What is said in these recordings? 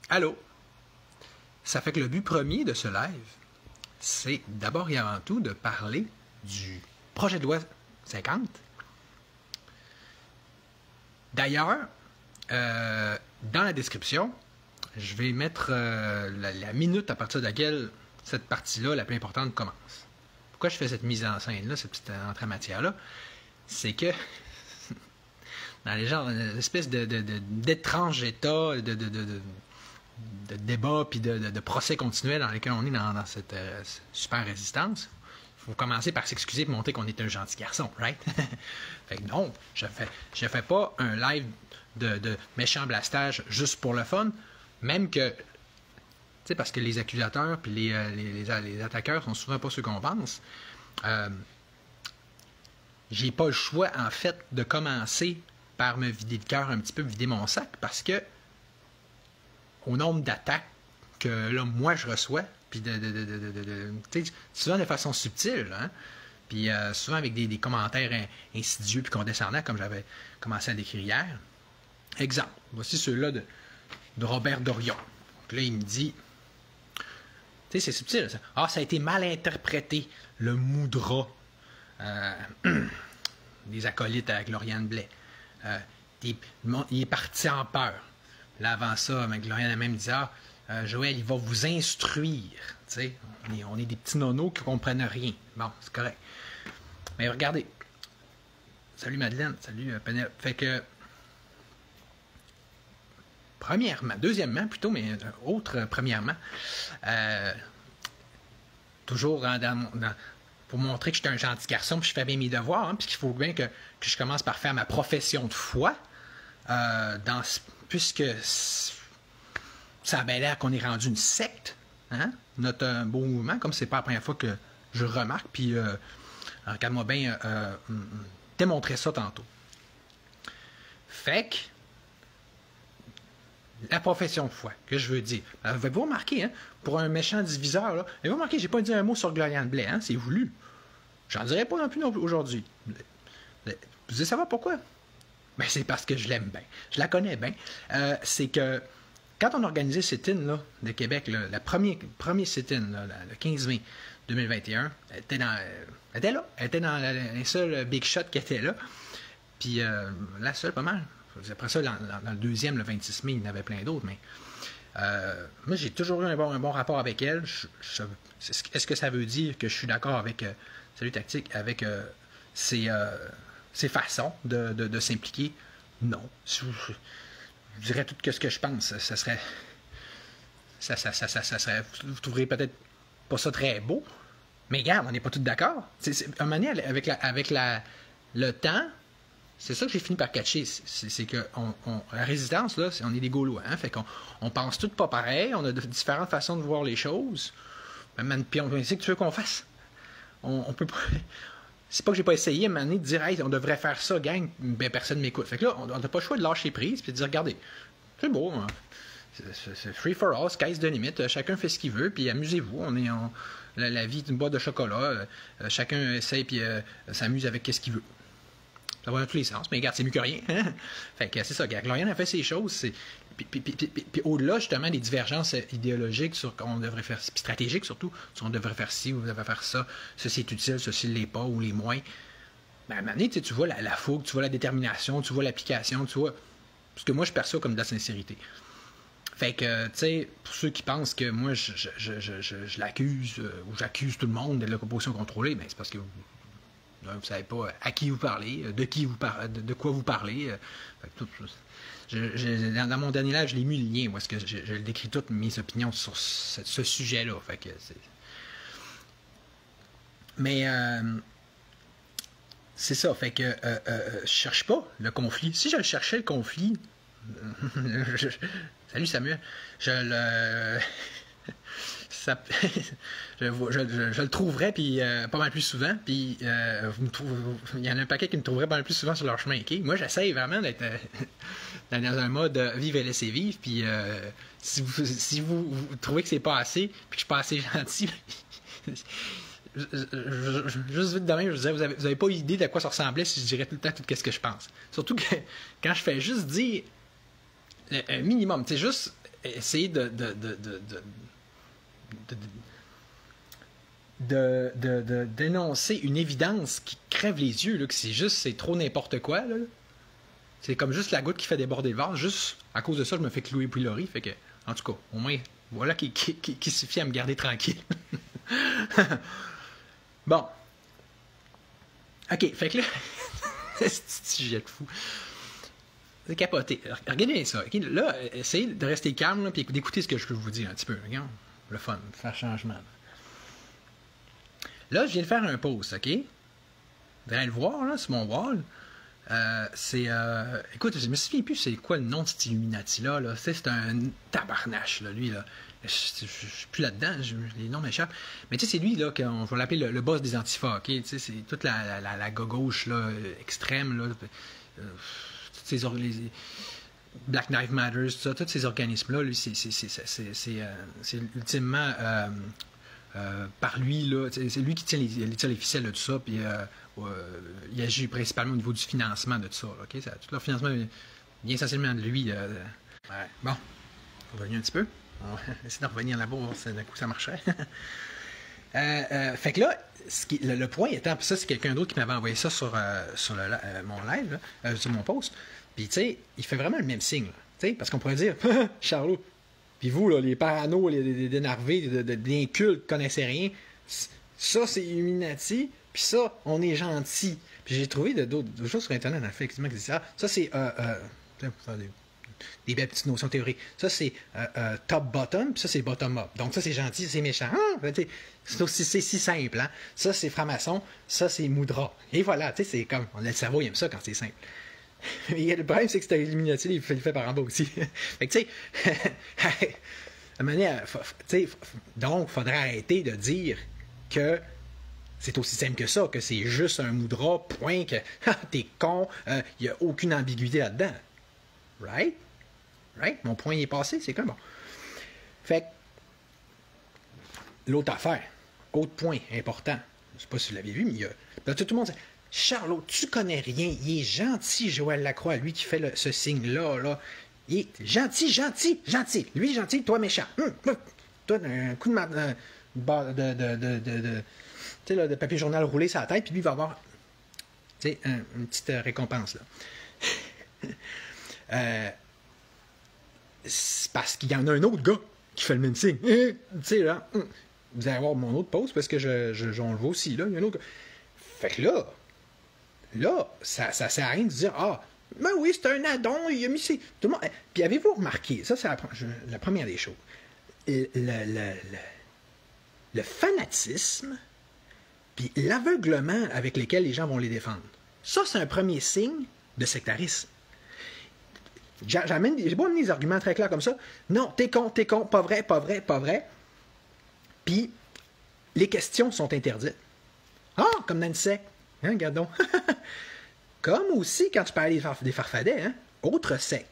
Allô? Ça fait que le but premier de ce live, c'est d'abord et avant tout de parler du projet de loi 50. D'ailleurs, dans la description, je vais mettre la minute à partir de laquelle cette partie-là, la plus importante, commence. Pourquoi je fais cette mise en scène-là, cette petite entrée en matière-là? C'est que dans les genres, une espèce d'étrange état de débat puis de procès continuel dans lequel on est dans cette super résistance, il faut commencer par s'excuser et montrer qu'on est un gentil garçon, right? Fait que non, je fais pas un live de méchant blastage juste pour le fun, même que, tu sais, parce que les accusateurs puis les attaqueurs sont souvent pas ceux qu'on pense. J'ai pas le choix, en fait, de commencer par me vider le cœur un petit peu, vider mon sac, parce que au nombre d'attaques que là, moi je reçois, puis souvent de façon subtile, hein, puis souvent avec des commentaires insidieux puis condescendants, comme j'avais commencé à décrire hier. Exemple, voici ceux-là de Robert Dorion. Puis là, il me dit, tu sais, c'est subtil, ça. Ah, ça a été mal interprété, le moudra des acolytes avec Lauriane Blais. Il est parti en peur. Là, avant ça, Gloriane a même dit, Joël, il va vous instruire. Tu sais, on est des petits nonos qui ne comprennent rien. Bon, c'est correct. Mais regardez. Salut Madeleine, salut Penelope. Fait que, deuxièmement plutôt, mais premièrement, toujours pour montrer que je suis un gentil garçon, puis je fais bien mes devoirs, hein, puis qu'il faut bien que je commence par faire ma profession de foi, puisque ça a bien l'air qu'on est rendu une secte, hein? Notre beau mouvement, comme c'est pas la première fois que je remarque, puis regarde-moi bien démontrer ça tantôt. Fait que la profession de foi, que je veux dire. Avez-vous remarqué, hein, pour un méchant diviseur, là, avez-vous remarqué, j'ai pas dit un mot sur Gloriane Blais, hein, c'est voulu. J'en dirais pas non plus aujourd'hui. Vous savez, ça va pourquoi? Ben, c'est parce que je l'aime bien. Je la connais bien. C'est que quand on a organisé le sit-in là, de Québec, là, le premier sit-in, le 15 mai 2021, elle était là. Elle était dans les seuls big shots qui étaient là. Puis la seule, pas mal. Après ça, dans le deuxième, le 26 mai, il y en avait plein d'autres, mais moi, j'ai toujours eu un bon rapport avec elle. Est-ce que ça veut dire que je suis d'accord avec Salut Tactique, avec ses façons de s'impliquer? Non. Je dirais tout ce que je pense. Ça serait. Vous trouverez peut-être pas ça très beau, mais regarde, on n'est pas tous d'accord. À un moment donné, avec le temps, c'est ça que j'ai fini par catcher. C'est que la résistance, là, on est des Gaulois. Hein? Fait qu'on pense tous pas pareil, on a différentes façons de voir les choses. Puis on sait que tu veux qu'on fasse. On peut pas. C'est pas que j'ai pas essayé à un moment donné de dire hey, on devrait faire ça, gang, ben personne m'écoute. Fait que là, on n'a pas le choix de lâcher prise et de dire regardez, c'est beau, hein? C'est free for all, sky's the limit, chacun fait ce qu'il veut, puis amusez-vous. La vie est une boîte de chocolat, chacun essaye puis s'amuse avec ce qu'il veut. Ça va dans tous les sens, mais regarde, c'est mieux que rien. Hein? Fait que c'est ça, Gloriane a fait ces choses. Puis au-delà, justement, des divergences idéologiques sur qu'on devrait faire, puis stratégiques surtout, sur on devrait faire ci ou on devrait faire ça, ceci est utile, ceci ne l'est pas, ou les moins. Ben, à un moment donné, tu vois la fougue, tu vois la détermination, tu vois l'application, tu vois. Parce que moi, je perçois comme de la sincérité. Fait que, tu sais, pour ceux qui pensent que moi, je l'accuse, ou j'accuse tout le monde de l'opposition contrôlée, ben, c'est parce que vous ne savez pas à qui vous parlez, de quoi vous parlez. Dans mon dernier live, je l'ai mis le lien, parce que je décris toutes mes opinions sur ce sujet-là. Fait que mais c'est ça, fait que je cherche pas le conflit. Si je le cherchais, le conflit, salut Samuel, je le trouverais puis pas mal plus souvent, puis il y en a un paquet qui me trouverait pas mal plus souvent sur leur chemin. Okay? Moi, j'essaye vraiment d'être dans un mode vivre et laisser vivre, puis si vous trouvez que c'est pas assez, puis que je suis pas assez gentil, juste vite de même, je vous disais, vous avez pas idée de quoi ça ressemblait si je dirais tout le temps tout ce que je pense. Surtout que quand je fais juste dire un minimum, tu sais, juste essayer d'énoncer une évidence qui crève les yeux, là, que c'est trop n'importe quoi, là. C'est comme juste la goutte qui fait déborder le vase. Juste à cause de ça, je me fais clouer pilori. Fait que, en tout cas, au moins, voilà qui suffit à me garder tranquille. Bon. OK, fait que là, c'est ce sujet de fou. C'est capoté. Regardez ça. Okay? Là, essayez de rester calme et d'écouter ce que je vous dis un petit peu. Regarde, le fun, faire changement. Là, je viens de faire un post, OK? Vous allez le voir, là, sur mon wall. Écoute, je me souviens plus c'est quoi le nom de cet Illuminati-là. Là. C'est un tabarnache, là, lui. Là. Je suis plus là-dedans, les noms m'échappent. Mais tu sais, c'est lui, là, qu'on va l'appeler le boss des Antifa, OK? Tu sais, c'est toute la gauche, là, extrême, là. Toutes ces Black Knives Matter, tout ça, tous ces organismes-là, lui, c'est ultimement par lui, là, c'est lui qui tient les ficelles de tout ça, puis il agit principalement au niveau du financement de tout ça, OK? Tout leur financement vient essentiellement de lui. Ouais. Bon, on va revenir un petit peu. On va essayer de revenir là-bas, voir si d'un coup ça marcherait. Fait que là, le point étant, puis ça, c'est quelqu'un d'autre qui m'avait envoyé ça sur mon live, là, sur mon post. Puis, tu sais, il fait vraiment le même signe, tu sais, parce qu'on pourrait dire, Charlot, puis vous, là, les parano, les énervés, des incultes, qui connaissaient rien, ça, c'est Illuminati, puis ça, on est gentil. Puis j'ai trouvé d'autres choses sur Internet, en fait, effectivement, qui disaient ça, c'est des belles petites notions théoriques. Ça, c'est top-bottom, puis ça, c'est bottom-up. Donc, ça, c'est gentil, c'est méchant. C'est si simple. Hein? Ça, c'est franc-maçon, ça, c'est moudra. Et voilà, tu sais, c'est comme... Le cerveau, il aime ça quand c'est simple. Mais le problème, c'est que c'est Illuminati, il fait par en bas aussi. Fait que, tu sais, donc, il faudrait arrêter de dire que c'est aussi simple que ça, que c'est juste un moudra, point, que t'es con, il n'y a aucune ambiguïté là-dedans. Right? Right? Mon point est passé, c'est comme bon. Fait que, l'autre affaire, autre point important, je ne sais pas si vous l'avez vu, mais il y a. Là, tout le monde dit Charlot, tu connais rien, il est gentil, Joël Lacroix, lui qui fait ce signe-là, là. Il est gentil. Lui, gentil, toi, méchant. Toi, un coup de papier journal roulé sur la tête, puis lui, il va avoir une petite récompense, là. C'est parce qu'il y en a un autre gars qui fait le même signe. Tu sais, là, vous allez voir mon autre post parce que j'en le vois aussi, là. Il y a un autre gars. Fait que là, ça sert à rien de dire ben oui, c'est un addon, il a mis ses. Tout le monde. Puis avez-vous remarqué, ça, c'est la première des choses. Le fanatisme, puis l'aveuglement avec lesquels les gens vont les défendre. Ça, c'est un premier signe de sectarisme. J'ai beau amener des arguments très clairs comme ça. Non, t'es con, pas vrai. Puis, les questions sont interdites. Comme dans une secte. Hein, regardons. Comme aussi quand tu parlais des farfadets, hein, autre secte.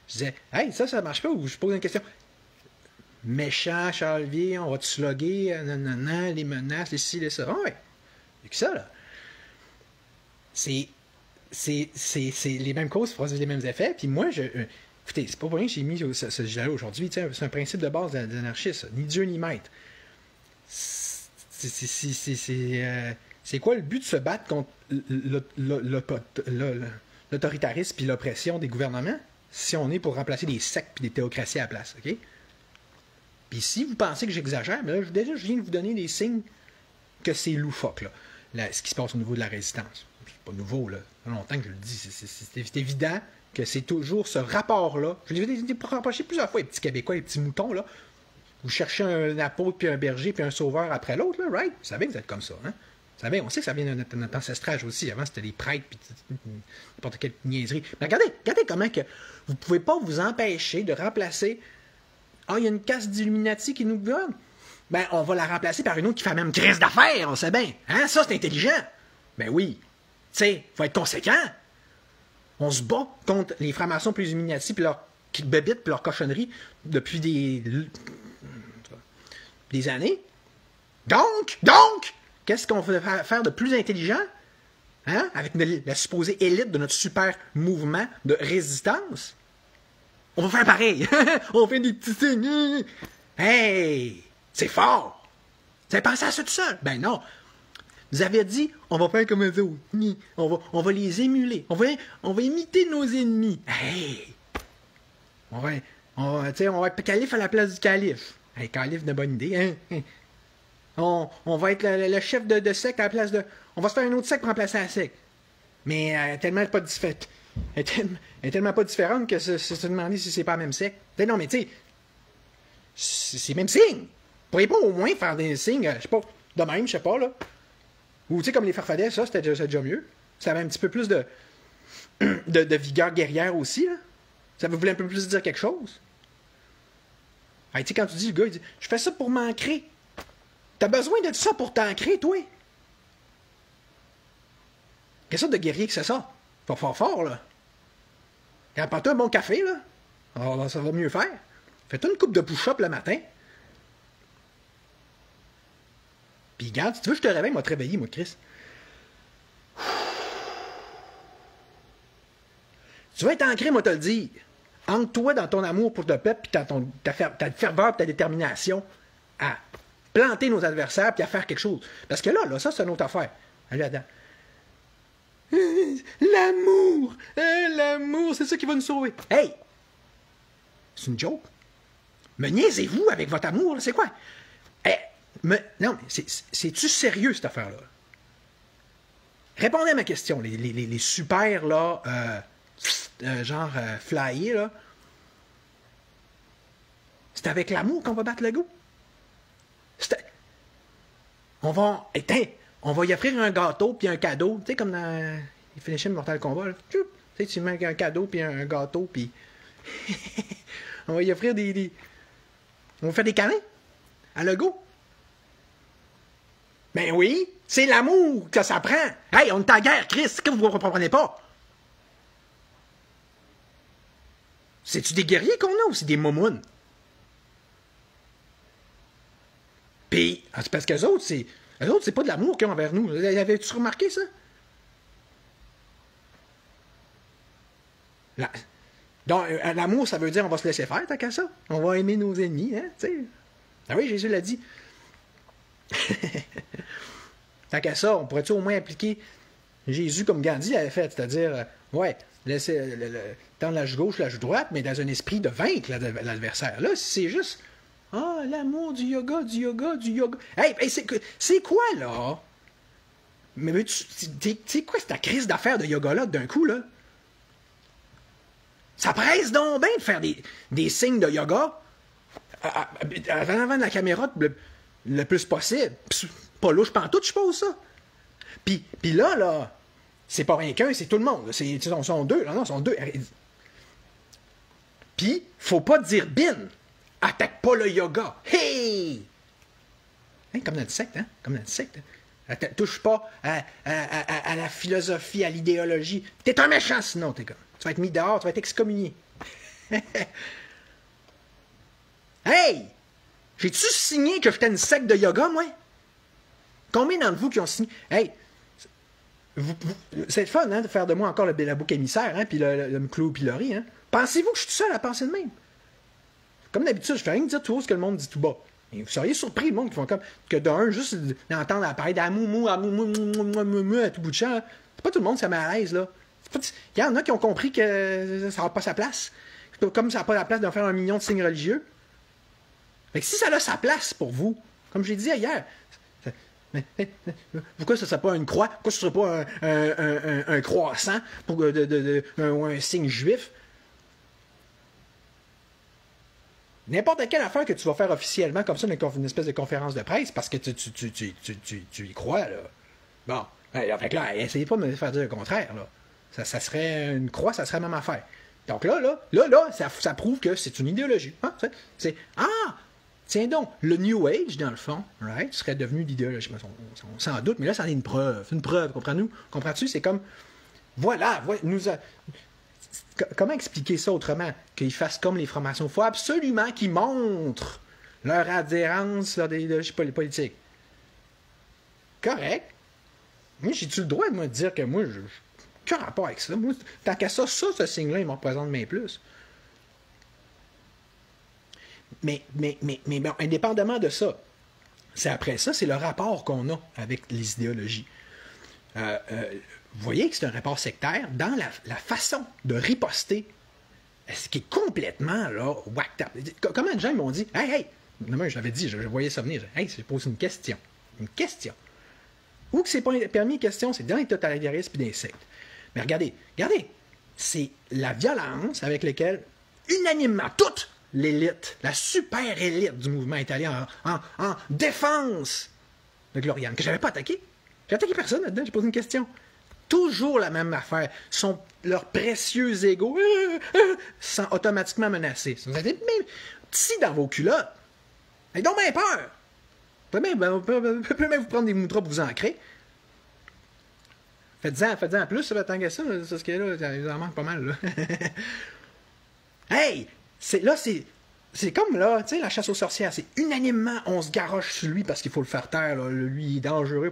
Je disais, hey, ça marche pas, ou je pose une question. Méchant, Charlevier, on va te sloguer, nanana, les menaces, les ci, les ça. Ouais, et que ça, là. C'est les mêmes causes produisent les mêmes effets. Puis moi, écoutez, c'est pas pour rien que j'ai mis ce sujet-là aujourd'hui. C'est un principe de base des anarchistes. Ni Dieu ni maître. C'est quoi le but de se battre contre l'autoritarisme et l'oppression des gouvernements si on est pour remplacer des sectes et des théocraties à la place, OK? Puis si vous pensez que j'exagère, mais là, je viens de vous donner des signes que c'est loufoque, là, ce qui se passe au niveau de la résistance. C'est pas nouveau, là. Ça fait longtemps que je le dis. C'est évident que c'est toujours ce rapport-là. Je l'ai rapproché plusieurs fois, les petits Québécois, les petits moutons, là. Vous cherchez un apôtre, puis un berger, puis un sauveur après l'autre, là, right? Vous savez que vous êtes comme ça, hein? Vous savez, on sait que ça vient de notre ancestrage aussi. Avant, c'était des prêtres, puis n'importe quelle niaiserie. Mais regardez comment que vous ne pouvez pas vous empêcher de remplacer. Il y a une caste d'Illuminati qui nous gouverne. Ben, on va la remplacer par une autre qui fait la même crise d'affaires, on sait bien. Hein? Ça, c'est intelligent. Ben oui. Tu sais, faut être conséquent. On se bat contre les francs-maçons plus Illuminati, puis leurs bébites, puis leurs cochonneries depuis des années. Donc, qu'est-ce qu'on veut faire de plus intelligent? Hein? Avec la supposée élite de notre super mouvement de résistance? On va faire pareil. On fait des petits signes. Hey! C'est fort! Vous avez pensé à ça tout seul? Ben non. Vous avez dit, on va faire comme eux autres. On va les émuler. On va imiter nos ennemis. Hey! On va être calife à la place du calife. Hey, calife, de bonne idée, hein? On va être le chef de secte à la place de... On va se faire un autre secte pour remplacer la secte. Mais elle est tellement pas différente. Elle est tellement pas différente que c'est se demander si c'est pas la même secte. Non, mais tu sais, c'est le même signe. Vous pourriez pas au moins faire des signes, je sais pas, de même, je sais pas, là. Ou tu sais, comme les farfadets, ça, c'était déjà mieux. Ça avait un petit peu plus de vigueur guerrière aussi, là. Ça voulait un peu plus dire quelque chose. Hey, tu sais, quand tu dis, le gars, il dit, je fais ça pour m'ancrer. T'as besoin de ça pour t'ancrer, toi. Quelle sorte de guerrier que c'est ça? Pas fort, là. Prends-toi un bon café, là. Alors, ça va mieux faire. Fais-toi une coupe de push-up le matin. Puis, regarde, si tu veux, je te réveille, moi, te réveiller, moi, Chris. Tu vas être ancré, moi, te le dire. Ancre-toi dans ton amour pour le peuple, puis ta ferveur, ta détermination à planter nos adversaires, puis à faire quelque chose. Parce que là, ça, c'est une autre affaire. Allez, là-dedans. L'amour! L'amour, c'est ça qui va nous sauver. Hey! C'est une joke. Me niaisez-vous avec votre amour, c'est quoi? Non, mais c'est-tu sérieux, cette affaire-là? Répondez à ma question. Les super, là, flyés, là. C'est avec l'amour qu'on va battre le goût. On va y offrir un gâteau puis un cadeau. Tu sais, comme dans les Finishing Mortal Kombat, là. Tu sais, tu mets un cadeau puis un gâteau, puis... on va y offrir On va faire des câlins à Lego. Ben oui, c'est l'amour que ça prend. Hey, on est en guerre, Chris, que vous ne comprenez pas? C'est-tu des guerriers qu'on a ou c'est des momounes? Puis, c'est parce qu'eux autres, c'est pas de l'amour qu'ils ont envers nous. Avais-tu remarqué ça? Donc, l'amour, ça veut dire on va se laisser faire, tant qu'à ça. On va aimer nos ennemis, hein, tu sais. Ah oui, Jésus l'a dit. Tant qu'à ça, on pourrait-tu au moins appliquer Jésus comme Gandhi avait fait, c'est-à-dire, laisser tendre la joue gauche, la joue droite, mais dans un esprit de vaincre l'adversaire. Là, c'est juste, l'amour du yoga, du yoga, du yoga. Hey, c'est quoi, là? Mais c'est quoi cette crise d'affaires de yoga-là, d'un coup, là? Ça presse donc bien de faire des signes de yoga avant la caméra le plus possible. Pas louche pantoute, je suppose, ça. Puis là, c'est pas rien qu'un, c'est tout le monde. Ils sont deux, là, non, ils sont deux. Puis, faut pas dire bin. Attaque pas le yoga. Hey! Hein, comme dans le secte, hein? Comme dans le secte. Touche pas à la philosophie, à l'idéologie. T'es un méchant, sinon, t'es comme. Tu vas être mis dehors, tu vas être excommunié. Hey! J'ai-tu signé que j'étais une secte de yoga, moi? Combien d'entre vous qui ont signé? Hey! C'est le fun, hein, de faire de moi encore la bouc émissaire, hein, puis le clou au pilori, hein? Pensez-vous que je suis tout seul à penser de même? Comme d'habitude, je fais rien que dire tout haut ce que le monde dit tout bas. Et vous seriez surpris, le monde qui font comme. Que d'un, juste d'entendre parler d'amour, à tout bout de champ. C'est pas tout le monde qui se met à l'aise, là. Il y en a qui ont compris que ça n'a pas sa place. Comme ça n'a pas la place de faire 1 million de signes religieux. Fait que si ça a sa place pour vous, comme j'ai dit hier, pourquoi ce ne serait pas une croix? Pourquoi ce ne serait pas un croissant ou un signe juif? N'importe quelle affaire que tu vas faire officiellement comme ça, une espèce de conférence de presse, parce que tu y crois, là. Bon, fait que là, essayez pas de me faire dire le contraire, là. Ça serait une croix, ça serait la même affaire. Donc là, ça prouve que c'est une idéologie. Hein? Tiens donc, le New Age, dans le fond, right, serait devenu l'idéologie. On s'en doute, mais là, ça en est une preuve. Une preuve, comprends-nous? Comprends-tu? C'est comme, comment expliquer ça autrement? Qu'ils fassent comme les francs-maçons. Il faut absolument qu'ils montrent leur adhérence à des idéologies politiques. Correct. Moi, j'ai-tu le droit, moi, de dire que moi, je qu'un rapport avec ça? Moi, tant qu'à ça, ce signe-là, il me représente bien plus. Mais bon, indépendamment de ça, c'est après ça, c'est le rapport qu'on a avec les idéologies. Vous voyez que c'est un rapport sectaire dans la façon de riposter, ce qui est complètement là, whacked up. Comment les gens m'ont dit, hey, non, je l'avais dit, je voyais ça venir, hey, je pose une question. Une question. Ou que c'est pas permis une question, c'est dans les totalitarismes et des sectes. Mais regardez, c'est la violence avec laquelle, unanimement, toute l'élite, la super élite du mouvement est allée en défense de Gloriane, que j'avais pas attaqué. J'ai attaqué personne là-dedans, j'ai posé une question. Toujours la même affaire. Leurs précieux égos sont automatiquement menacés. Vous êtes même petits dans vos culottes. Ils ont bien peur. On peut même vous prendre des moutras pour vous ancrer. Faites-en plus, ça va tant que ça. Ce qui est là, il en manque pas mal. Là. Hey! C'est comme là, tu sais, la chasse aux sorcières. C'est unanimement, on se garoche sur lui parce qu'il faut le faire taire. Là. Lui, il est dangereux.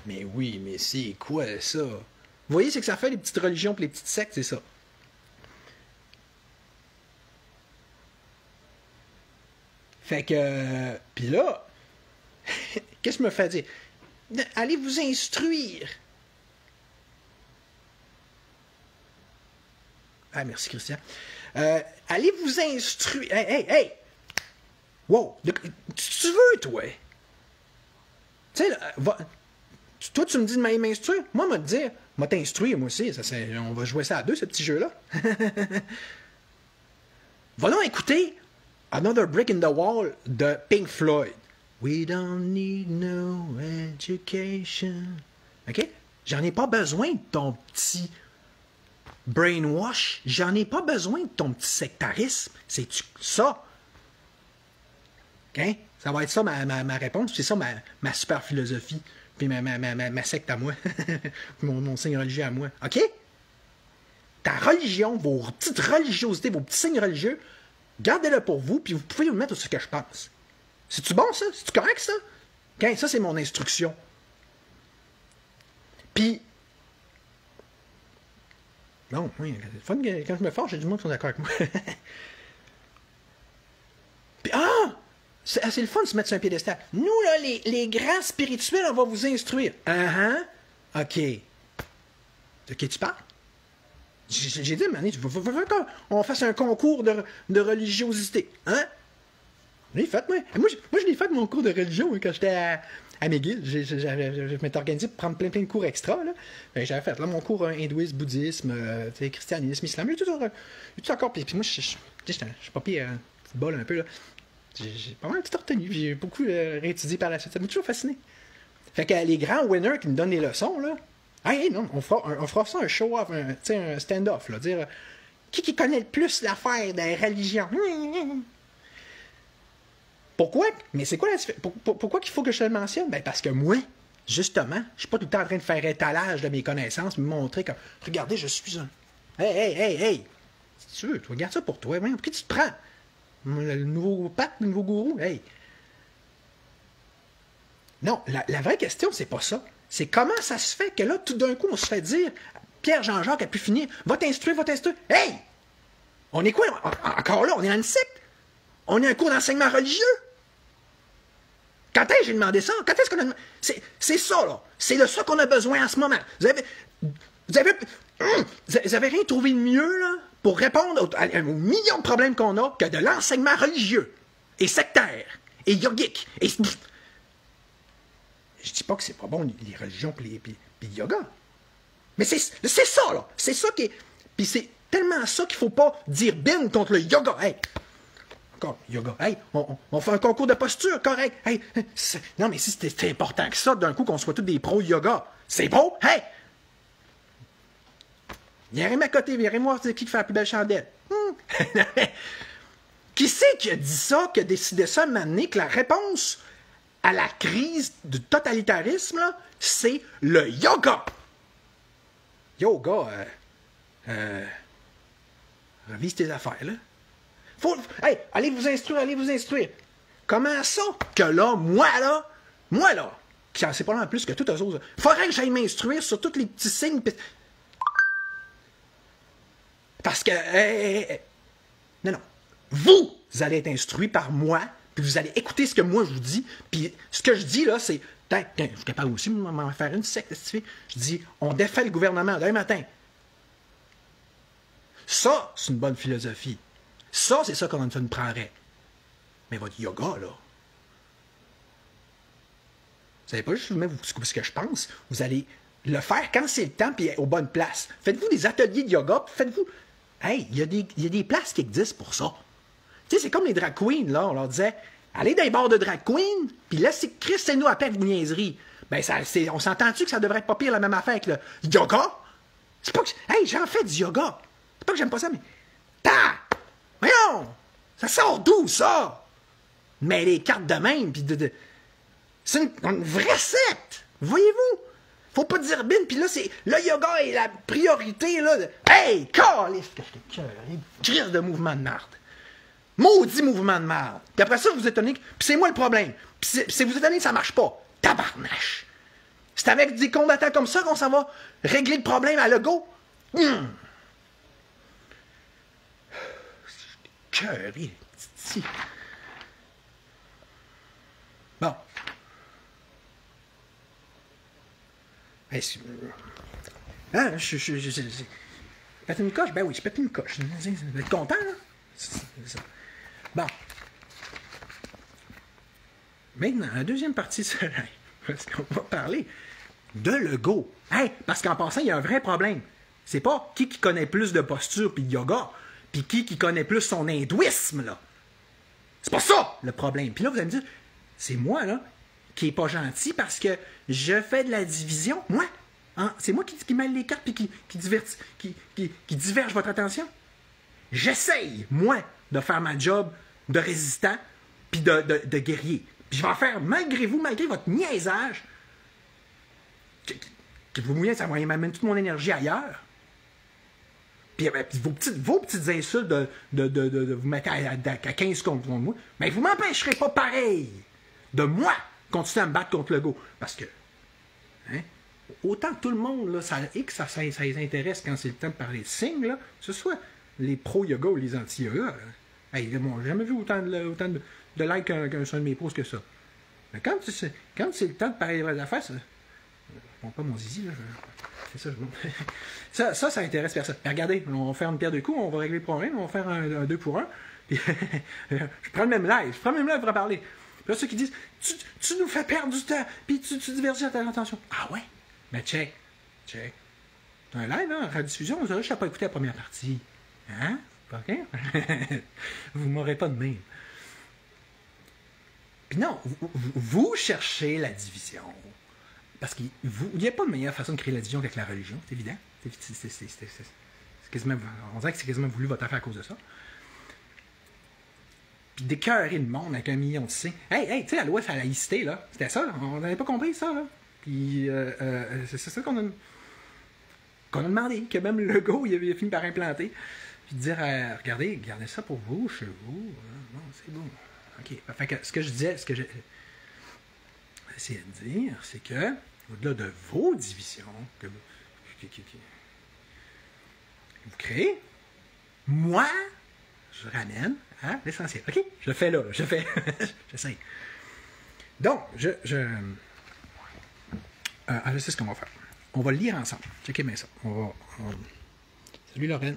Mais oui, mais c'est quoi ça? Vous voyez, c'est que ça fait les petites religions et les petites sectes, c'est ça. Fait que... Puis là, qu'est-ce que je me fais dire? Allez vous instruire. Ah, merci, Christian. Allez vous instruire. Hey! Wow! Tu veux, toi? Tu sais, toi, tu me dis de m'instruire. Moi, je vais te dire, je vais t'instruire, moi aussi. On va jouer ça à deux, ce petit jeu-là. Va donc écouter Another Brick in the Wall de Pink Floyd. We don't need no education. OK? J'en ai pas besoin de ton petit brainwash. J'en ai pas besoin de ton petit sectarisme. C'est ça. OK? Ça va être ça ma réponse. C'est ça ma super philosophie. Puis ma secte à moi. mon signe religieux à moi. OK? Ta religion, vos petites religiosités, vos petits signes religieux, gardez-le pour vous, puis vous pouvez vous mettre sur ce que je pense. C'est-tu bon, ça? C'est-tu correct, ça? OK, ça, c'est mon instruction. Puis, bon, oui, c'est fun quand je me force, j'ai du monde qui sont d'accord avec moi. Puis, c'est le fun de se mettre sur un piédestal. Nous, là, les grands spirituels, on va vous instruire. OK. De qui tu parles? J'ai dit, Mané, on fasse un concours de religiosité. Hein? Je l'ai fait, moi. Moi, je l'ai fait mon cours de religion quand j'étais à McGill. Je m'étais organisé pour prendre plein de cours extra. J'avais fait là, mon cours hindouisme, bouddhisme, christianisme, islam. J'ai tout encore. Puis moi, je suis pas pire, petite bol un peu. Là. J'ai pas mal tout retenu. J'ai beaucoup réétudié par la suite. Ça m'a toujours fasciné. Fait que les grands winners qui me donnent les leçons, là, hey, non, on fera ça un show-off, un stand-off, là, dire qui connaît le plus l'affaire des religions. Pourquoi? Mais c'est quoi la différence? Pourquoi qu'il faut que je te le mentionne? Ben parce que moi, justement, je suis pas tout le temps en train de faire étalage de mes connaissances, me montrer comme regardez, je suis un. Hey! Si tu veux, tu regardes ça pour toi, pour qui tu te prends? Le nouveau pape, le nouveau gourou? Hey! Non, la vraie question, c'est pas ça. C'est comment ça se fait que là, tout d'un coup, on se fait dire Pierre Jean-Jacques a pu finir. Va t'instruire. Hey! On est quoi? Encore là, on est dans une secte. On est un cours d'enseignement religieux. Quand est-ce que j'ai demandé ça? Quand est-ce qu'on a demandé? C'est ça, là. C'est de ça qu'on a besoin en ce moment. Vous avez rien trouvé de mieux, là, pour répondre aux millions de problèmes qu'on a que de l'enseignement religieux et sectaire et yogique et... Je dis pas que c'est pas bon, les religions et le yoga. Mais c'est ça, là. C'est ça qui est... Puis c'est tellement ça qu'il faut pas dire bin contre le yoga. Hey! Encore, yoga. Hey! On fait un concours de posture, correct. Hey! Non, mais si c'était important que ça, d'un coup, qu'on soit tous des pros yoga. C'est beau? Hey! Viens à côté, viens voir qui fait la plus belle chandelle. Qui c'est qui a dit ça, qui a décidé ça, m'amener que la réponse à la crise du totalitarisme, là, c'est le yoga. Yoga, revise tes affaires, là. Hey, allez vous instruire. Comment ça que là, moi là, qui en sais pas là en plus que tout eux autres, faudrait que j'aille m'instruire sur tous les petits signes. Parce que, non. Vous allez être instruit par moi, puis vous allez écouter ce que moi je vous dis, puis ce que je dis là, c'est... Je suis capable aussi de m'en faire une secte, je dis, on défait le gouvernement demain matin. Ça, c'est une bonne philosophie. Ça, c'est ça qu'on nous prendrait. Mais votre yoga, là, vous savez pas juste ce que je pense, vous allez le faire quand c'est le temps, puis aux bonnes places. Faites-vous des ateliers de yoga, puis faites-vous... Hey, il y a des places qui existent pour ça. Tu sais, c'est comme les drag queens, là, on leur disait... Allez dans les bars de drag queen, puis laissez Christ-nous à paix avec vos niaiseries. Ben, on s'entend-tu que ça devrait être pas pire la même affaire que le yoga? C'est pas que... Hey, j'en fais du yoga. C'est pas que j'aime pas ça, mais... Voyons! Ça sort d'où, ça? Mais les cartes de même, puis c'est une vraie secte! Voyez-vous? Faut pas dire bin, puis là, c'est... Le yoga est la priorité, là. Hey, caliste que je te cœur! Crise de mouvement de marde. Maudit mouvement de merde. Puis après ça, vous êtes étonné. Puis c'est moi le problème. Puis c'est vous êtes étonné que ça marche pas. Tabarnache. C'est avec des combattants comme ça qu'on s'en va régler le problème à Legault. Cœuré. Bon. Hein, je pète une coche? Ben oui, je pète une coche. Vous êtes content, là? C'est ça. Bon. Maintenant, la deuxième partie de ce live, parce qu'on va parler de Legault. Hey, parce qu'en passant, il y a un vrai problème. C'est pas qui connaît plus de posture puis de yoga, puis qui connaît plus son hindouisme, là. C'est pas ça, le problème. Puis là, vous allez me dire, c'est moi, là, qui est pas gentil parce que je fais de la division. Moi, hein? C'est moi qui mêle les cartes puis qui diverge votre attention. J'essaye, moi, de faire ma job de résistant puis de guerrier. Puis je vais en faire malgré vous, malgré votre niaisage, que vous mouillez, ça m'amène toute mon énergie ailleurs. Puis vos petites insultes de vous mettre à 15 contre moi, mais vous ne m'empêcherez pas pareil de moi continuer à me battre contre Legault. Parce que, hein, autant que tout le monde, là, ça les intéresse quand c'est le temps de parler de signes, là, que ce soit les pro-yoga ou les anti-yoga. Hey, bon, j'ai jamais vu autant de likes qu'un de mes posts que ça. Mais quand c'est le temps de parler des vraies affaires, ça... Bon, pas mon zizi, là. C'est ça, ça intéresse personne. Mais regardez, on va faire une pierre de coups, on va régler le problème, on va faire un 2 pour 1. Puis, je prends le même live pour en parler. Puis là, ceux qui disent, tu nous fais perdre du temps, puis tu divertis à ta attention. Ah ouais? Mais check. C'est un live, hein, en rediffusion, je n'ai pas écouté la première partie. Hein? OK? Vous m'aurez pas de même. Puis non, vous cherchez la division. Parce qu'il n'y a pas de meilleure façon de créer la division qu'avec la religion, c'est évident. C'est quasiment, on dirait que c'est quasiment voulu votre affaire à cause de ça. Puis d'écœurer le monde avec 1 million de signes. Hey, tu sais, la loi sur la laïcité, là, c'était ça, là, on n'avait pas compris ça, là. Puis c'est ça qu'on a demandé, que même le Legault, il avait fini par implanter. Puis de dire, regardez, gardez ça pour vous, chez vous. Non, c'est bon. OK. Fait que ce que je disais, ce que j'ai essayé de dire, c'est que, au-delà de vos divisions que vous créez, moi, je ramène à l'essentiel. OK? Je le fais là. J'essaie. Donc, je sais ce qu'on va faire. On va le lire ensemble. Checkez bien ça. Salut Lorraine.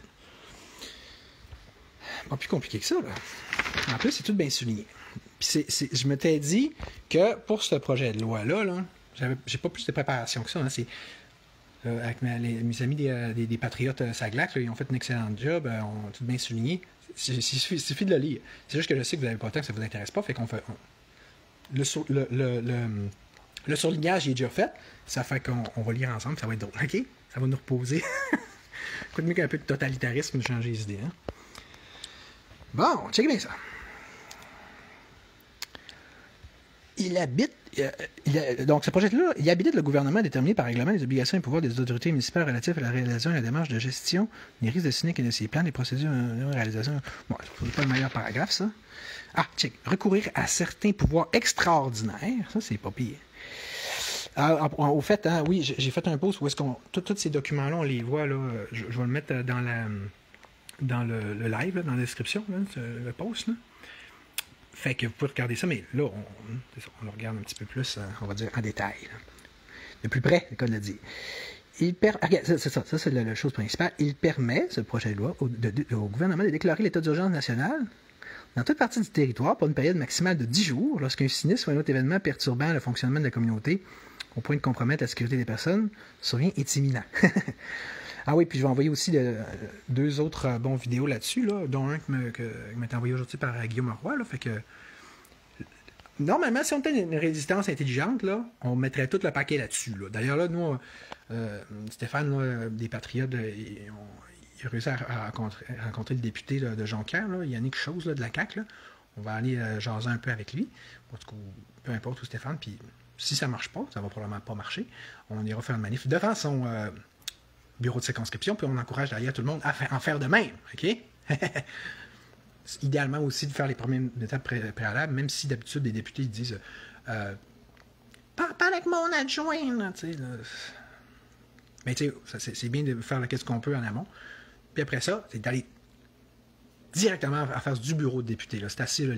Pas plus compliqué que ça, là. En plus, c'est tout bien souligné. Puis je m'étais dit que pour ce projet de loi-là, là, j'ai pas plus de préparation que ça. Hein. Avec mes amis des Patriotes Saglac, ils ont fait un excellent job, on a tout bien souligné. Il suffit de le lire. C'est juste que je sais que vous n'avez pas le temps, que ça ne vous intéresse pas, fait qu'on fait... Le surlignage est déjà fait, ça fait qu'on va lire ensemble, ça va être drôle. OK? Ça va nous reposer. Quoi de mieux qu'un peu de totalitarisme de changer les idées, hein? Bon, checkez bien ça. Donc, ce projet-là, il habilite le gouvernement à déterminer par règlement les obligations et pouvoirs des autorités municipales relatifs à la réalisation et la démarche de gestion des risques de SNIC et de ses plans, des procédures de réalisation. Bon, c'est pas le meilleur paragraphe, ça. Ah, check. Recourir à certains pouvoirs extraordinaires. Ça, c'est pas pire. Au fait, hein, oui, j'ai fait un post où est-ce qu'on... Tous ces documents-là, on les voit, là. Je vais le mettre dans dans le live, là, dans la description, là, le post. Là. Fait que vous pouvez regarder ça, mais là, on le regarde un petit peu plus, on va dire, en détail. Là. De plus près, le code le dit. Regarde, c'est ça, c'est la chose principale. Il permet, ce projet de loi, au gouvernement de déclarer l'état d'urgence national dans toute partie du territoire pour une période maximale de 10 jours lorsqu'un sinistre ou un autre événement perturbant le fonctionnement de la communauté au point de compromettre la sécurité des personnes survient est imminent. Ah oui, puis je vais envoyer aussi 2 autres bons vidéos là-dessus, là, dont un qui m'a été envoyé aujourd'hui par Guillaume Roy. Là, fait que normalement, si on était une résistance intelligente, là, on mettrait tout le paquet là-dessus. Là. D'ailleurs, là, nous, Stéphane, là, des Patriotes, il a réussi à rencontrer le député là, de Jonquière, là, Yannick Chose là, de la CAQ. Là. On va aller jaser un peu avec lui. En tout cas, peu importe où Stéphane. Puis si ça ne marche pas, ça va probablement pas marcher. On ira faire une manif devant son bureau de circonscription, puis on encourage d'ailleurs tout le monde à en faire de même. OK? Idéalement aussi de faire les premières étapes préalables, même si d'habitude les députés disent parle avec mon adjoint. Là, mais tu sais, c'est bien de faire ce qu'on peut en amont. Puis après ça, c'est d'aller directement à face du bureau de député. Là. C'est assez là,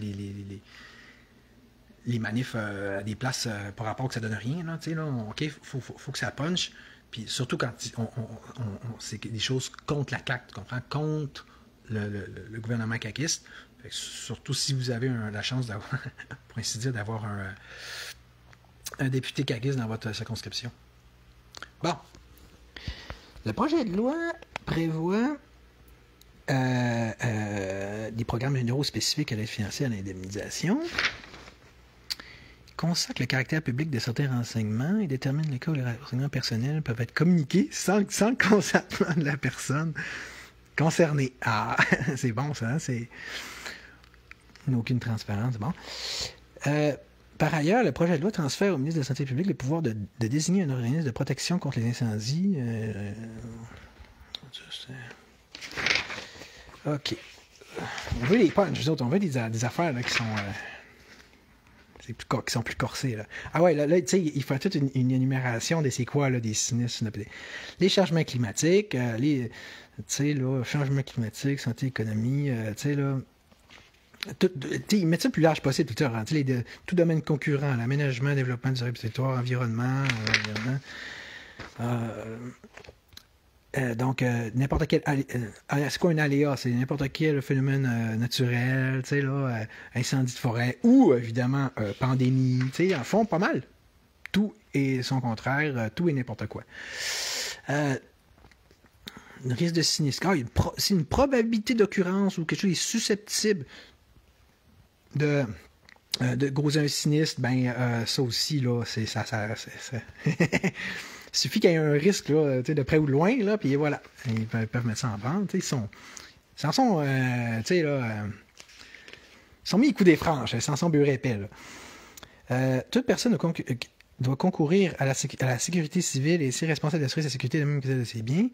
les manifs à des places par rapport que ça donne rien. Là, là, OK, faut que ça punch. Puis surtout quand c'est des choses contre la CAQ, tu comprends? Contre le gouvernement caquiste. Surtout si vous avez la chance d'avoir, pour ainsi dire, d'avoir un député caquiste dans votre circonscription. Bon. Le projet de loi prévoit des programmes généraux spécifiques à l'aide financière à l'indemnisation. Consacre le caractère public de certains renseignements et détermine les cas où les renseignements personnels peuvent être communiqués sans le consentement de la personne concernée. Ah, c'est bon ça, c'est aucune transparence, bon. Par ailleurs, le projet de loi transfère au ministre de la Santé publique le pouvoir de désigner un organisme de protection contre les incendies. OK. On veut les punch, nous autres, on veut des affaires là, qui sont... qui sont plus corsés. Là. Ah ouais, là tu sais, il faut toute une énumération de c'est quoi, là, des sinistres. Là, les changements climatiques, tu sais, là, changement climatique, santé, économie, tu sais, là, ils mettent ça le plus large possible, tout ça, tout domaine concurrent, l'aménagement, développement du territoire, environnement, donc, n'importe quel... c'est quoi un aléa? C'est n'importe quel phénomène naturel, tu sais, là, incendie de forêt ou, évidemment, pandémie, tu sais, en font pas mal. Tout est son contraire, tout est n'importe quoi. Un risque de sinistre. C'est une probabilité d'occurrence ou quelque chose est susceptible de causer un sinistre, ben, ça aussi, là, c'est ça. Il suffit qu'il y ait un risque là, de près ou de loin, là, puis voilà. Ils peuvent mettre ça en vente. Ils sont mis les coups des franches, ils s'en sont beurrés épais. Toute personne doit concourir à la sécurité civile et est responsable d'assurer sa sécurité de même que celle de ses biens.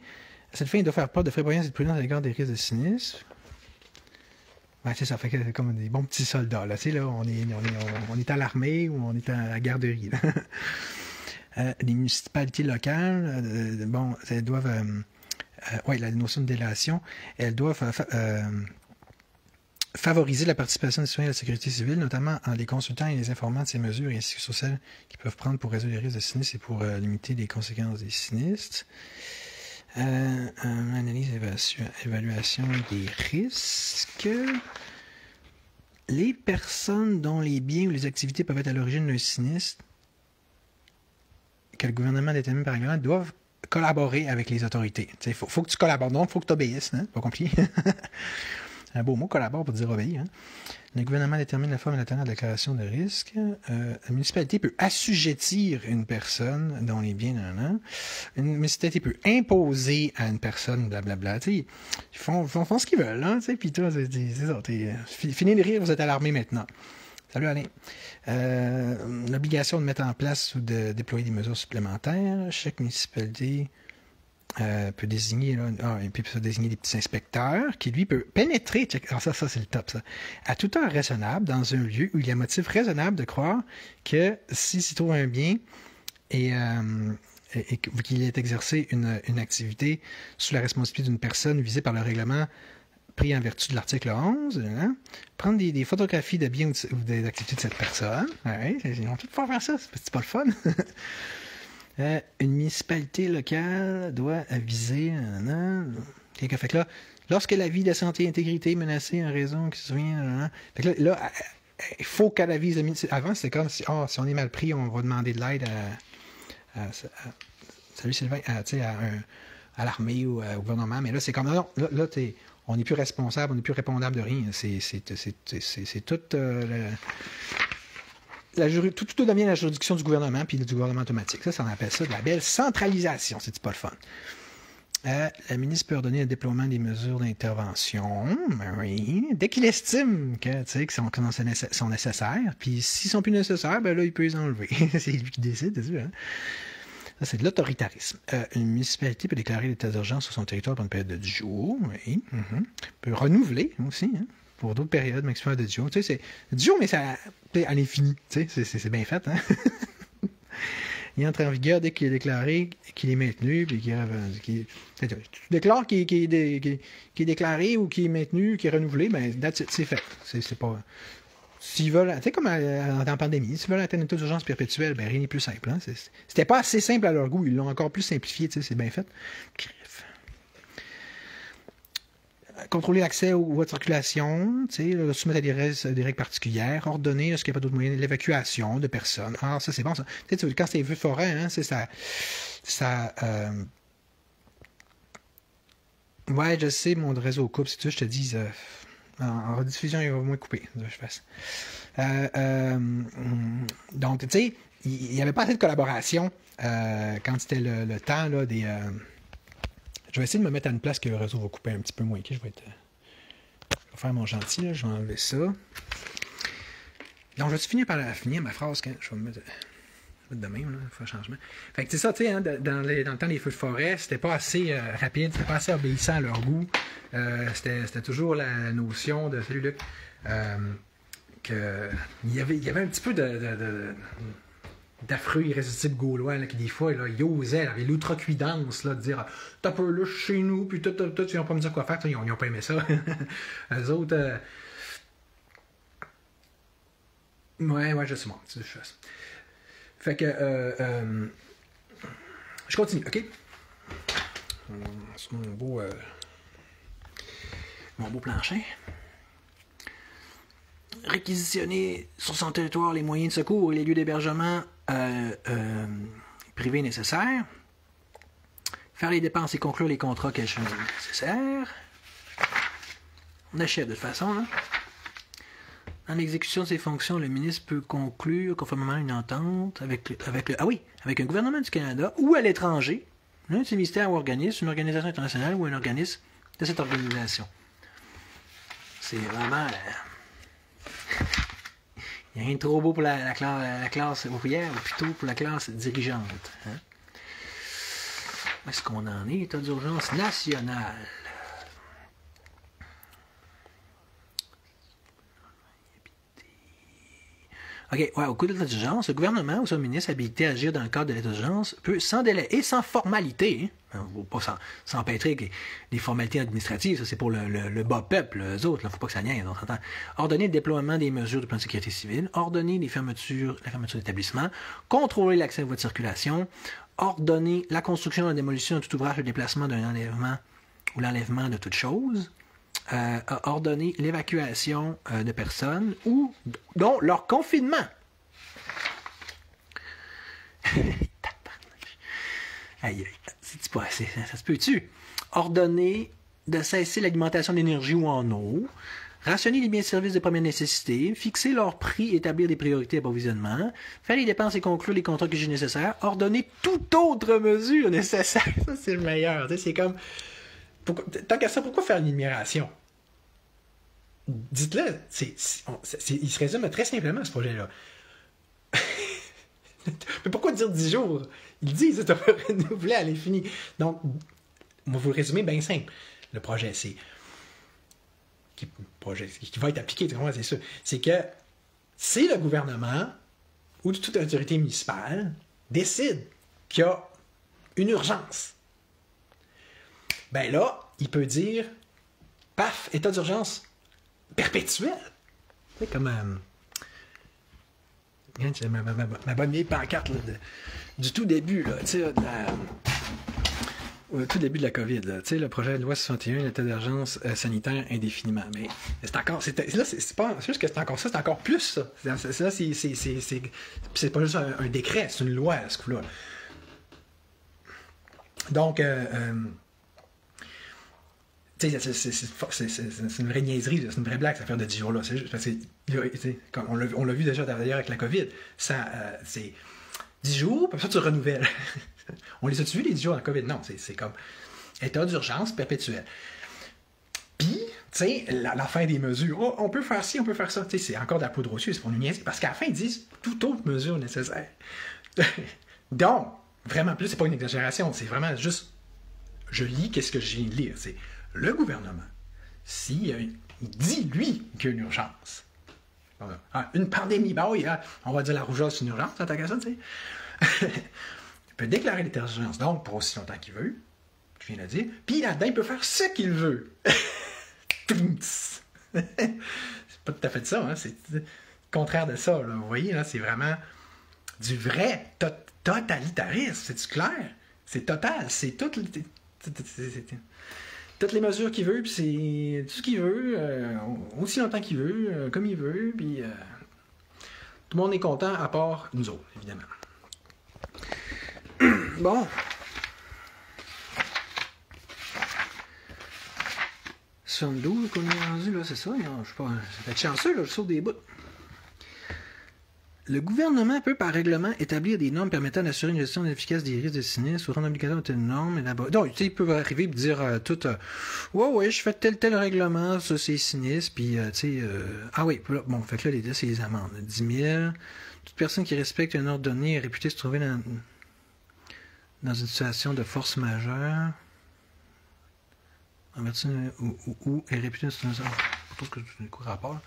À cette fin, il doit faire preuve de prévoyance et de prudence à l'égard des risques de sinistre. Ouais, c'est ça, fait que comme des bons petits soldats. Là, là, on est à l'armée ou on est à la garderie. Les municipalités locales, elles doivent... la notion de délation, elles doivent favoriser la participation des citoyens à la sécurité civile, notamment en les consultant et les informant de ces mesures, ainsi que sur celles qu'ils peuvent prendre pour résoudre les risques de sinistre et pour limiter les conséquences des sinistres. Analyse, évaluation des risques. Les personnes dont les biens ou les activités peuvent être à l'origine d'un sinistre que le gouvernement détermine par règlement doivent collaborer avec les autorités. Il faut que tu collabores, donc il faut que tu obéisses. Hein? Pas compliqué. Un beau mot, collabore pour dire obéir. Hein? Le gouvernement détermine la forme et la teneur de la déclaration de risque. La municipalité peut assujettir une personne dont les biens... Une municipalité peut imposer à une personne, blablabla. Ils font ce qu'ils veulent. Hein? Puis toi, c'est ça. Fini de rire, vous êtes à l'armée maintenant. Salut Alain. L'obligation de mettre en place ou de déployer des mesures supplémentaires. Chaque municipalité peut désigner, désigner des petits inspecteurs qui, lui, peut pénétrer, alors ça c'est le top, ça, à toute heure raisonnable dans un lieu où il y a motif raisonnable de croire que s'il s'y trouve un bien et qu'il ait exercé une activité sous la responsabilité d'une personne visée par le règlement pris en vertu de l'article 11, hein, prendre des photographies de biens ou des activités de cette personne. Ouais, ils vont tout pouvoir faire ça, c'est pas le fun. Une municipalité locale doit aviser... Fait que là, lorsque la vie, la santé et l'intégrité est menacée en raison qui se souvient... Fait que là, il faut qu'elle avise... Avant, c'était comme si on est mal pris, on va demander de l'aide salut Sylvain, à l'armée ou au gouvernement, mais là, c'est comme, non, là on n'est plus responsable, on n'est plus répondable de rien. C'est tout, tout devient la juridiction du gouvernement, puis du gouvernement automatique. Ça, on appelle ça de la belle centralisation, c'est pas le fun. La ministre peut ordonner le déploiement des mesures d'intervention, oui, dès qu'il estime que sont nécessaires, puis s'ils sont plus nécessaires, ben là, il peut les enlever. C'est lui qui décide, c'est sûr, hein? Ça, c'est de l'autoritarisme. Une municipalité peut déclarer l'état d'urgence sur son territoire pour une période de 10 jours, oui. Peut renouveler aussi, hein, pour d'autres périodes maximum de 10 jours. Tu sais, c'est 10 jours, mais ça à l'infini. Tu sais, c'est bien fait, hein? Il entre en vigueur dès qu'il est déclaré qu'il est maintenu, puis tu déclares qu'il est déclaré ou qu'il est maintenu, qu'il est renouvelé, ben c'est fait. C'est pas... S'ils veulent, tu sais, comme en pandémie, s'ils veulent atteindre un état d'urgence perpétuel, ben rien n'est plus simple. Hein? C'était pas assez simple à leur goût, ils l'ont encore plus simplifié, tu sais, c'est bien fait. Contrôler l'accès aux voies de circulation, tu sais, soumettre à des règles particulières, ordonner, lorsqu'il n'y a pas d'autre moyen, l'évacuation de personnes. Ah, ça, c'est bon, ça. Tu sais, quand c'est feu de forêt, hein, c'est ça. Ouais, je sais, mon réseau coupe, si tu veux, je te dis. En rediffusion, il va au moins couper. Je fasse. Donc, tu sais, il n'y avait pas assez de collaboration quand c'était le temps là, des. Je vais essayer de me mettre à une place que le réseau va couper un petit peu moins. Okay? Je vais faire mon gentil. Là. Je vais enlever ça. Donc, je vais finir par finir ma phrase quand je vais me mettre de même, là, il faut un changement. Fait que c'est ça, tu sais, hein, dans le temps des feux de forêt, c'était pas assez rapide, c'était pas assez obéissant à leur goût. C'était toujours la notion de, salut Luc, qu'il y avait un petit peu d'affreux irrésistible gaulois, là, qui des fois, là, ils osaient, là, l'outrecuidance, là, de dire t'as pas là chez nous, puis tout, ils n'ont pas me dire quoi faire, ils n'ont pas aimé ça. Eux autres, ouais, je sais, moi, je fais ça. Fait que, je continue, OK? C'est mon beau plancher. Réquisitionner sur son territoire les moyens de secours et les lieux d'hébergement privés nécessaires. Faire les dépenses et conclure les contrats qu'elles sont nécessaires. On achète de toute façon, là. En exécution de ses fonctions, le ministre peut conclure conformément à une entente avec un gouvernement du Canada ou à l'étranger, un de ses ministères ou organisme, une organisation internationale ou un organisme de cette organisation. C'est vraiment... Il n'y a rien de trop beau pour la classe ouvrière, ou plutôt pour la classe dirigeante. Hein? Où est-ce qu'on en est? État d'urgence national. OK, ouais, au cours de l'état d'urgence, le gouvernement ou son ministre habilité à agir dans le cadre de l'état d'urgence peut, sans délai et sans formalité, hein, pas sans empêtrer les formalités administratives, ça c'est pour le bas peuple, eux autres, il ne faut pas que ça niaise, on s'entend. Ordonner le déploiement des mesures de plan de sécurité civile, ordonner la fermeture d'établissements, contrôler l'accès aux voies de circulation, ordonner la construction, la démolition de tout ouvrage, le déplacement d'un enlèvement ou l'enlèvement de toute chose, a ordonné l'évacuation de personnes ou dont leur confinement. Aïe, c'est pas assez, ça se peut-tu? Ordonner de cesser l'alimentation d'énergie ou en eau, rationner les biens et services de première nécessité, fixer leur prix, établir des priorités d'approvisionnement, faire les dépenses et conclure les contrats que j'ai nécessaires, ordonner toute autre mesure nécessaire. Ça, c'est le meilleur. C'est comme... Tant qu'à ça, pourquoi faire une énumération? Dites-le, il se résume très simplement ce projet-là. Mais pourquoi dire 10 jours? Ils disent que ça va renouveler à l'infini. Donc, on va vous le résumer bien simple. Le projet, c'est... qui va être appliqué, c'est sûr. C'est que si le gouvernement ou toute autorité municipale décide qu'il y a une urgence, ben là, il peut dire paf, état d'urgence perpétuel. C'est comme ma bonne vieille pancarte là, du tout début, là, tu sais, au tout début de la COVID, tu sais, le projet de loi 61, l'état d'urgence sanitaire indéfiniment. Mais c'est encore, c'est pas juste que c'est encore ça, c'est encore plus ça. C'est pas juste un décret, c'est une loi à ce coup-là. Donc, tu sais, c'est une vraie niaiserie, c'est une vraie blague, cette affaire de 10 jours-là. C'est juste parce que, on l'a vu déjà d'ailleurs avec la COVID, ça, c'est 10 jours, puis ça, tu renouvelles. On les a-tu vus, les 10 jours de la COVID? Non, c'est comme état d'urgence perpétuel. Puis, tu sais, la fin des mesures, oh, on peut faire ci, on peut faire ça. Tu sais, c'est encore de la poudre aux yeux, c'est pour nous niaiser, parce qu'à la fin, ils disent toute autre mesure nécessaire. Donc, vraiment, plus, c'est pas une exagération, c'est vraiment juste, je lis qu'est-ce que je viens de lire. C'est le gouvernement, si il dit, lui, qu'il y a une urgence. Une pandémie, ben oui, on va dire la rougeole, c'est une urgence, ça t'as ça, tu sais. Il peut déclarer l'état d'urgence, donc pour aussi longtemps qu'il veut, je viens de le dire, puis là-dedans, il peut faire ce qu'il veut. C'est pas tout à fait ça, hein? C'est le contraire de ça, là. Vous voyez, là, c'est vraiment du vrai totalitarisme, c'est-tu clair? C'est total, c'est toutes les mesures qu'il veut, puis c'est tout ce qu'il veut, aussi longtemps qu'il veut, comme il veut, puis tout le monde est content, à part nous autres, évidemment. Bon. 72 qu'on est rendu, là, c'est ça? Je sais pas, ça fait être chanceux, là, je saute des bouts. Le gouvernement peut, par règlement, établir des normes permettant d'assurer une gestion efficace des risques de sinistre, autant obligatoire de telles normes. Donc, tu sais, ils peuvent arriver et dire ouais, je fais tel règlement, ça, c'est sinistre, puis, tu sais, ah oui, bon, fait que là, c'est les amendes. 10 000. Toute personne qui respecte un ordre donné est réputée se trouver dans une situation de force majeure, en vertu ou est réputée dans une situation. Je pense que c'est un coup rapport.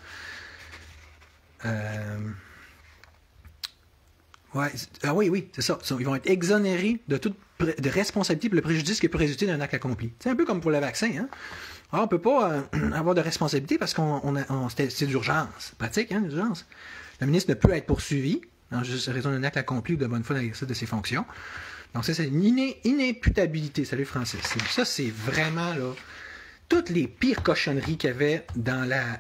Ouais, oui, c'est ça. Ils vont être exonérés de toute de responsabilité pour le préjudice qui peut résulter d'un acte accompli. C'est un peu comme pour le vaccin, hein? Alors, on peut pas avoir de responsabilité parce c'est d'urgence. Pratique, hein, d'urgence. Le ministre ne peut être poursuivi en raison d'un acte accompli ou de bonne foi dans l'exercice de ses fonctions. Donc, ça, c'est une inimputabilité. Salut, Francis. Ça, c'est vraiment, là, toutes les pires cochonneries qu'il y avait dans la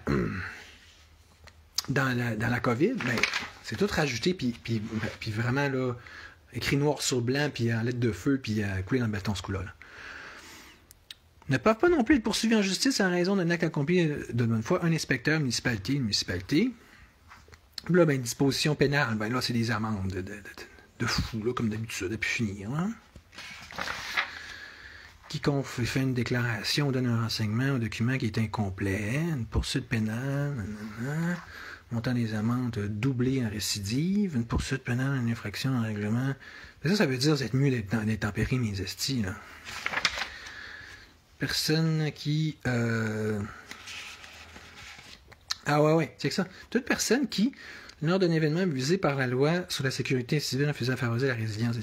COVID, ben, c'est tout rajouté, puis vraiment, là, écrit noir sur blanc, puis en lettres de feu, puis coulé dans le béton, ce coup-là. Là. Ne peuvent pas non plus être poursuivis en justice en raison d'un acte accompli de bonne foi, un inspecteur, une municipalité. Là, ben, disposition pénale, ben là, c'est des amendes de fou, là, comme d'habitude, depuis finir. Hein? Quiconque fait une déclaration ou donne un renseignement ou un document qui est incomplet, une poursuite pénale, montant des amendes doublé en récidive, une poursuite pénale, une infraction en règlement. Ça veut dire c'est mieux d'être tempéré, mes estis. Là. Personne qui... Ah ouais, c'est que ça. Toute personne qui, lors d'un événement visé par la loi sur la sécurité civile en faisant favoriser la résilience,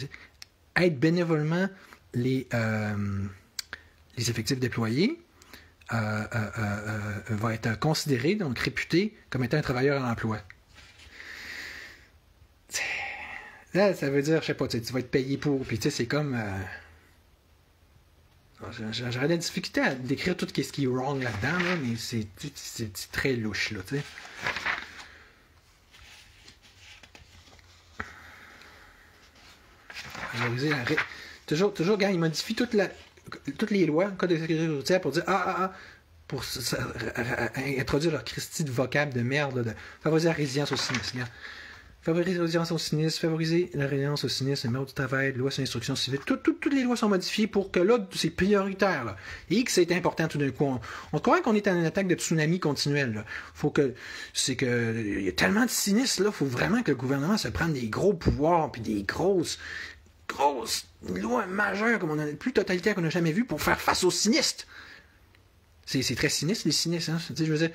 aide bénévolement les effectifs déployés, va être considéré, donc réputé, comme étant un travailleur à l'emploi. Là, ça veut dire, je sais pas, tu vas être payé pour, puis tu sais, c'est comme... J'aurais de la difficulté à décrire tout ce qui est wrong là-dedans, là, mais c'est très louche, là, tu sais. Valoriser la... Toujours, gars, il modifie toutes les lois, le code de sécurité routière, pour dire pour introduire leur Christie de vocable de merde, de favoriser la résilience au sinistre. Favoriser la résilience au sinistre, favoriser la résilience au sinistre, le mode du travail, loi sur l'instruction civile. Toutes les lois sont modifiées pour que là, c'est prioritaire. Là. Et que c'est important tout d'un coup. On croit qu'on est en une attaque de tsunami continuelle. Là. Il y a tellement de sinistres, là, faut vraiment que le gouvernement se prenne des gros pouvoirs puis des grosses lois majeures comme on a le plus totalitaire qu'on n'a jamais vu pour faire face aux sinistres. C'est très sinistre, les sinistres. Hein? Je veux dire,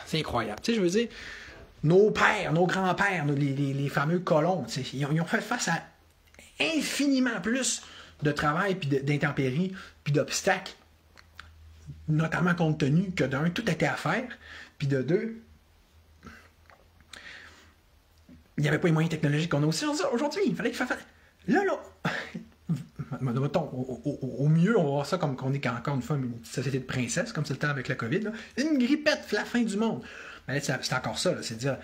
c'est incroyable. Je veux dire, nos pères, nos grands-pères, les fameux colons, ils ont fait face à infiniment plus de travail, puis d'intempéries, puis d'obstacles notamment compte tenu que d'un, tout était à faire, puis de deux, il n'y avait pas les moyens technologiques qu'on a aussi aujourd'hui. Il fallait qu'il fasse. Là, mettons, au mieux, on va voir ça comme qu'on est encore une fois une société de princesses, comme c'est le temps avec la COVID. Là. Une grippette, la fin du monde. Mais là, c'est encore ça, c'est dire.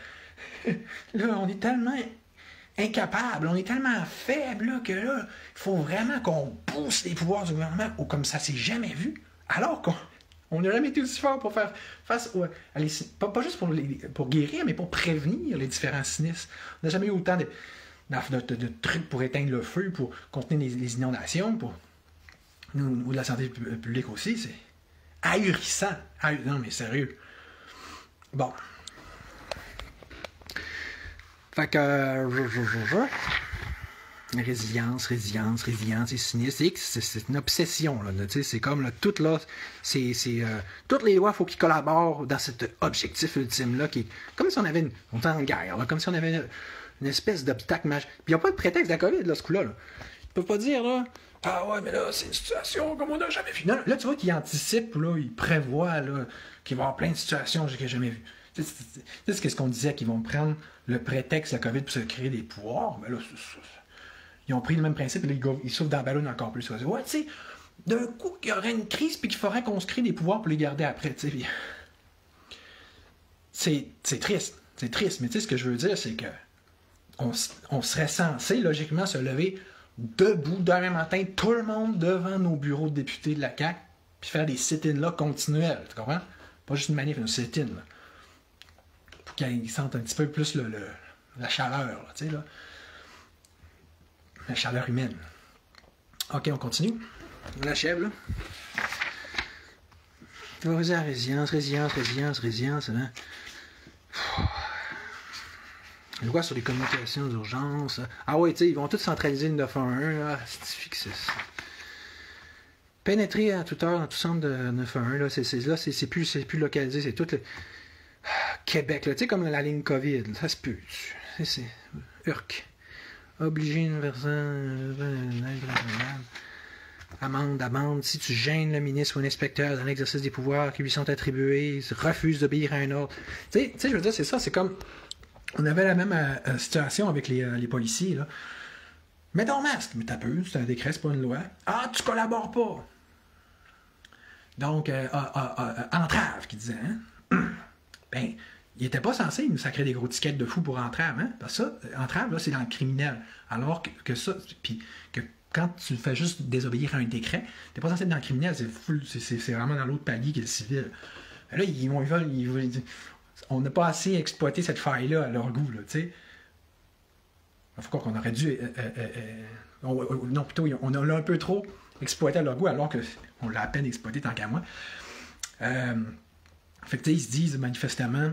Là, on est tellement incapable, on est tellement faible là, que là, il faut vraiment qu'on pousse les pouvoirs du gouvernement comme ça s'est jamais vu, alors qu'on n'a jamais été aussi fort pour faire face pas juste pour guérir, mais pour prévenir les différents sinistres. On n'a jamais eu autant de trucs pour éteindre le feu, pour contenir les inondations, pour ou de la santé publique aussi. C'est ahurissant. Non, mais sérieux. Bon. Fait que résilience et sinistre, c'est une obsession. Là, c'est comme là, tout là, toutes les lois, il faut qu'ils collaborent dans cet objectif ultime-là, qui est comme si on avait on était en guerre, là, comme si on avait une espèce d'obstacle majeur. Puis il n'y a pas de prétexte de la COVID, là, ce coup-là. Là. Ils peuvent pas dire, là, ah ouais, mais là, c'est une situation comme on n'a jamais vu. Non, là, tu vois qu'ils anticipent, là, ils prévoient là, qu'il va y avoir plein de situations que j'ai jamais vues. C'est ce qu'on disait, qu'ils vont prendre le prétexte de la COVID pour se créer des pouvoirs. Mais là, ils ont pris le même principe et là, ils souffrent dans la ballonne encore plus. Ouais, tu sais, d'un coup, il y aurait une crise puis qu'il faudrait qu'on se crée des pouvoirs pour les garder après. C'est triste. C'est triste. Mais tu sais, ce que je veux dire, c'est que on serait censé, logiquement, se lever debout demain matin, tout le monde devant nos bureaux de députés de la CAQ, puis faire des sit-ins là continuels. Tu comprends? Pas juste une manif, une sit-in. Là. Pour qu'ils sentent un petit peu plus la chaleur, là, tu sais, là. La chaleur humaine. OK, on continue. On l'achève, là. Favoriser la résilience, hein. Loi sur les communications d'urgence. Ah oui, tu sais, ils vont tous centraliser le 911, là. C'est ça. Pénétrer à toute heure dans tout centre de 911, là, c'est plus localisé, c'est tout le... Québec, là, tu sais, comme la ligne COVID, là, ça se peut. C'est urk. Obliger une personne... Amende. Si tu gênes le ministre ou un inspecteur dans l'exercice des pouvoirs qui lui sont attribués, refuse d'obéir à un ordre. Tu sais, je veux dire, c'est ça, c'est comme... On avait la même situation avec les policiers, là. Mets ton masque, mais t'as peu, c'est un décret, c'est pas une loi. Ah, tu collabores pas. Donc, entrave, qui disait, hein? Ben, il était pas censé nous sacrer des gros tickets de fou pour entrave, hein? Parce que ça, entrave, là, c'est dans le criminel. Alors que ça, puis que quand tu fais juste désobéir à un décret, t'es pas censé être dans le criminel, c'est vraiment dans l'autre palier qui est le civil. Là, ils veulent on n'a pas assez exploité cette faille-là à leur goût, là, tu sais. Il faut qu'on aurait dû... non, plutôt, on l'a un peu trop exploité à leur goût, alors qu'on l'a à peine exploité tant qu'à moi. Fait que, tu sais, ils se disent manifestement,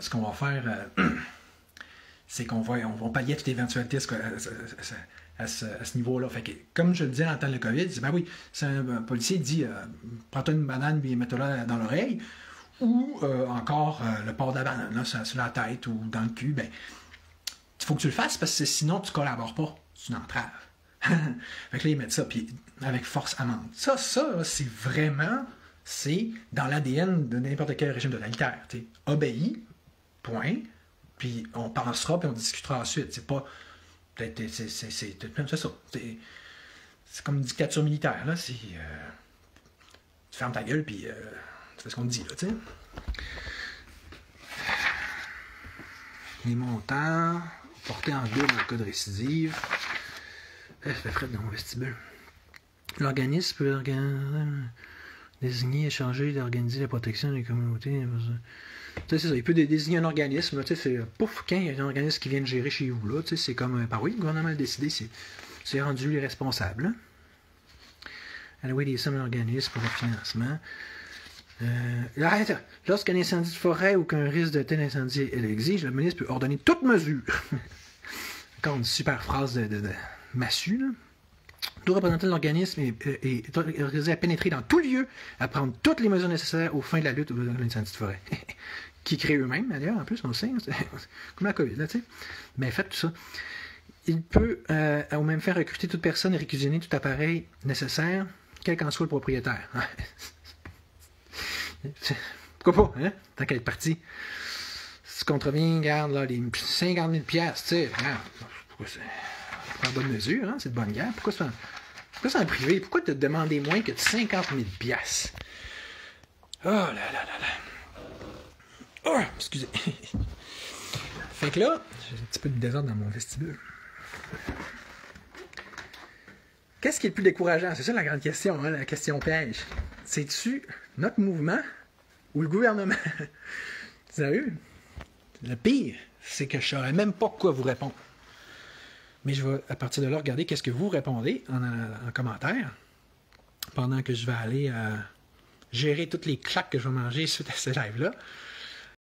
ce qu'on va faire, c'est qu'on va pallier toute éventualité à ce niveau-là. Fait que, comme je le disais dans le temps de la COVID, c'est ben oui, c'est un policier dit, prends-toi une banane et mets-toi dans l'oreille, ou encore le port de la banane, là, sur la tête ou dans le cul, ben, il faut que tu le fasses parce que sinon tu collabores pas, c'est une entrave. Fait que là, ils mettent ça, puis avec force amende. Ça, c'est vraiment, c'est dans l'ADN de n'importe quel régime totalitaire. Obéis, point, puis on pensera, puis on discutera ensuite. C'est pas. C'est ça. C'est comme une dictature militaire, là. Tu fermes ta gueule, puis tu fais ce qu'on te dit, là, tu sais. Les montants, portés en double en cas de récidive. Ça fait frais dans mon vestibule. L'organisme peut désigner, échanger, d'organiser la protection des communautés. C'est ça, il peut désigner un organisme. C'est pouf, quand il y a un organisme qui vient de gérer chez vous. Là, c'est comme, oui, le gouvernement a décidé, c'est rendu les responsables. Allouer des sommes à l'organisme pour le financement. Lorsqu'un incendie de forêt ou qu'un risque de tel incendie l'exige, le ministre peut ordonner toute mesure. Encore une super phrase de massue, là. Tout représentant de l'organisme est autorisé à pénétrer dans tout lieu, à prendre toutes les mesures nécessaires aux fins de la lutte ou de l'incendie de forêt. Qui créent eux-mêmes, d'ailleurs, en plus, on le sait, c'est comme la COVID, là, tu sais. Mais faites tout ça. Il peut, ou même faire recruter toute personne et réquisitionner tout appareil nécessaire, quel qu'en soit le propriétaire. Pourquoi pas, hein? Tant qu'à être parti. Si tu contreviens, regarde, là, les 50 000 piastres, tu sais, pourquoi c'est en bonne mesure, hein? C'est de bonne guerre. Pourquoi c'est en privé? Pourquoi te demander moins que de 50 000 piastres? Oh là là là là. Oh, excusez. Fait que là, j'ai un petit peu de désordre dans mon vestibule. Qu'est-ce qui est le plus décourageant? C'est ça la grande question, hein, la question piège. C'est-tu notre mouvement ou le gouvernement? Sérieux? Le pire, c'est que je ne saurais même pas quoi vous répondre. Mais je vais, à partir de là, regarder qu'est-ce que vous répondez en commentaire pendant que je vais aller gérer toutes les claques que je vais manger suite à ce live-là.